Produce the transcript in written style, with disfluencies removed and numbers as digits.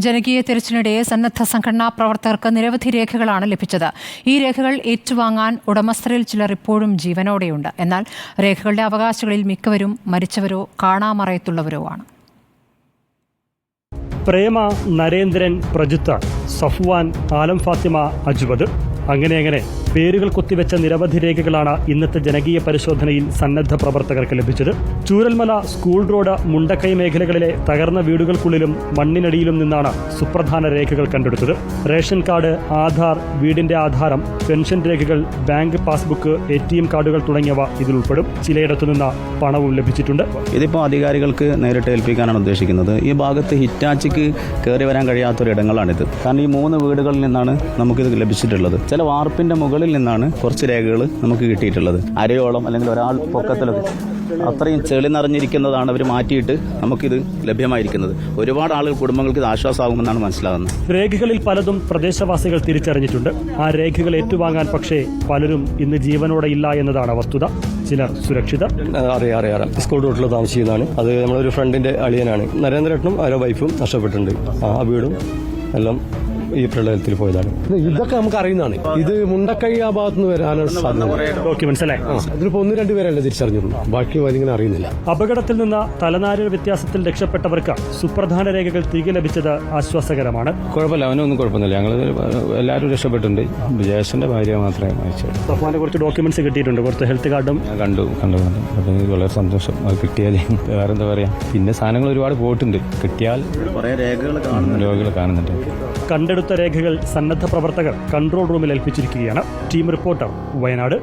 ജനകീയ തെരച്ചിലിനിടെ സന്നദ്ധ സംഘടനാ പ്രവർത്തകർക്ക് നിരവധി രേഖകളാണ് ലഭിച്ചത്. ഈ രേഖകൾ ഏറ്റുവാങ്ങാൻ ഉടമസ്ഥരിൽ ചിലർ ഇപ്പോഴും ജീവനോടെയുണ്ട്. എന്നാൽ രേഖകളുടെ അവകാശികളിൽ മിക്കവരും മരിച്ചവരോ കാണാമറയത്തുള്ളവരോ ആണ്. പ്രേമ, നരേന്ദ്രൻ, പ്രജിത്ത്, സഫ്വാൻ, ആലം ഫാത്തിമ, അജ്വദ് അങ്ങനെ പേരുകൾ കുത്തിവെച്ച നിരവധി രേഖകളാണ് ഇന്നത്തെ ജനകീയ പരിശോധനയിൽ സന്നദ്ധ പ്രവർത്തകർക്ക് ലഭിച്ചത്. ചൂരൽമല, സ്കൂൾ റോഡ്, മുണ്ടക്കൈ മേഖലകളിലെ തകർന്ന വീടുകൾക്കുള്ളിലും മണ്ണിനടിയിലും നിന്നാണ് സുപ്രധാന രേഖകൾ കണ്ടെടുത്തത്. റേഷൻ കാർഡ്, ആധാർ, വീടിന്റെ ആധാരം, പെൻഷൻ രേഖകൾ, ബാങ്ക് പാസ്ബുക്ക്, ATM കാർഡുകൾ തുടങ്ങിയവ ഇതിലുൾപ്പെടും. ചിലയിടത്തുനിന്ന് പണവും ലഭിച്ചിട്ടുണ്ട്. ഇതിപ്പോൾ അധികാരികൾക്ക് നേരിട്ട് ഏൽപ്പിക്കാനാണ് ഉദ്ദേശിക്കുന്നത്. ഈ ഭാഗത്ത് ഹിറ്റാച്ചിക്ക് കയറി വരാൻ കഴിയാത്തൊരിടങ്ങളാണിത്. കാരണം ഈ 3 വീടുകളിൽ നിന്നാണ് നമുക്കിത് ലഭിച്ചിട്ടുള്ളത്. ചില വാർപ്പിന്റെ മുകളിൽ നിന്നാണ് കുറച്ച് രേഖകൾ നമുക്ക് കിട്ടിയിട്ടുള്ളത്. അരയോളം അല്ലെങ്കിൽ ഒരാൾ പൊക്കത്തിലൊക്കെ അത്രയും ചെളി നിറഞ്ഞിരിക്കുന്നതാണ് അവർ മാറ്റിയിട്ട് നമുക്കിത് ലഭ്യമായിരിക്കുന്നത്. ഒരുപാട് ആളുകൾ, കുടുംബങ്ങൾക്ക് ഇത് ആശ്വാസമാകുമെന്നാണ് മനസ്സിലാകുന്നത്. രേഖകളിൽ പലതും പ്രദേശവാസികൾ തിരിച്ചറിഞ്ഞിട്ടുണ്ട്. ആ രേഖകൾ ഏറ്റുവാങ്ങാൻ പക്ഷേ പലരും ഇന്ന് ജീവനോടെ ഇല്ല എന്നതാണ് വസ്തുത. ചിലർ സുരക്ഷിതർ. അറിയാം സ്കൂൾ റോഡിൽ താമസിക്കുന്നതാണ്. അത് നമ്മളൊരു ഫ്രണ്ടിന്റെ അളിയനാണ്. നരേന്ദ്രേട്ടനും അവരുടെ വൈഫും നഷ്ടപ്പെട്ടിട്ടുണ്ട്. ആ വീടും എല്ലാം ഈ പ്രളയത്തിൽ പോയതാണ്. ഇതൊക്കെ നമുക്ക് അറിയുന്നതാണ്. ഇത് മുണ്ടക്കൈ ആ ഭാഗത്തുനിന്ന് വരാനാണ് സാധ്യത. ഡോക്യുമെന്റ്സ് അല്ലേ? അതിലിപ്പോ 1-2 പേരല്ലേ തിരിച്ചറിഞ്ഞിട്ടുള്ളൂ. ബാക്കി വലിങ്ങനെ അറിയുന്നില്ല. അപകടത്തിൽ നിന്ന് തലനാരിഴ വ്യത്യാസത്തിൽ രക്ഷപ്പെട്ടവർക്ക് സുപ്രധാന രേഖകൾ തിരികെ ലഭിച്ചത് ആശ്വാസകരമാണ്. കുഴപ്പമില്ല, അവനൊന്നും കുഴപ്പമൊന്നുമില്ല. ഞങ്ങൾ എല്ലാവരും രക്ഷപ്പെട്ടിട്ടുണ്ട്. ജയേഷന്റെ ഭാര്യ മാത്രമേ അയച്ചു. സഫ്വാന്റെ കുറച്ച് ഡോക്യുമെന്റ്സ് കിട്ടിയിട്ടുണ്ട്. കുറച്ച് ഹെൽത്ത് കാർഡും കണ്ടു. അപ്പൊ എനിക്ക് വളരെ സന്തോഷം. അത് കിട്ടിയാൽ വേറെന്താ പറയാ. പിന്നെ സാധനങ്ങൾ ഒരുപാട് പോയിട്ടുണ്ട്. കിട്ടിയാൽ രോഗികൾ കാണുന്നുണ്ട്. കണ്ടെടുത്ത രേഖകൾ സന്നദ്ധ പ്രവർത്തകർ കൺട്രോൾ റൂമിൽ ഏൽപ്പിച്ചിരിക്കുകയാണ്. Team reporter, Wayanad.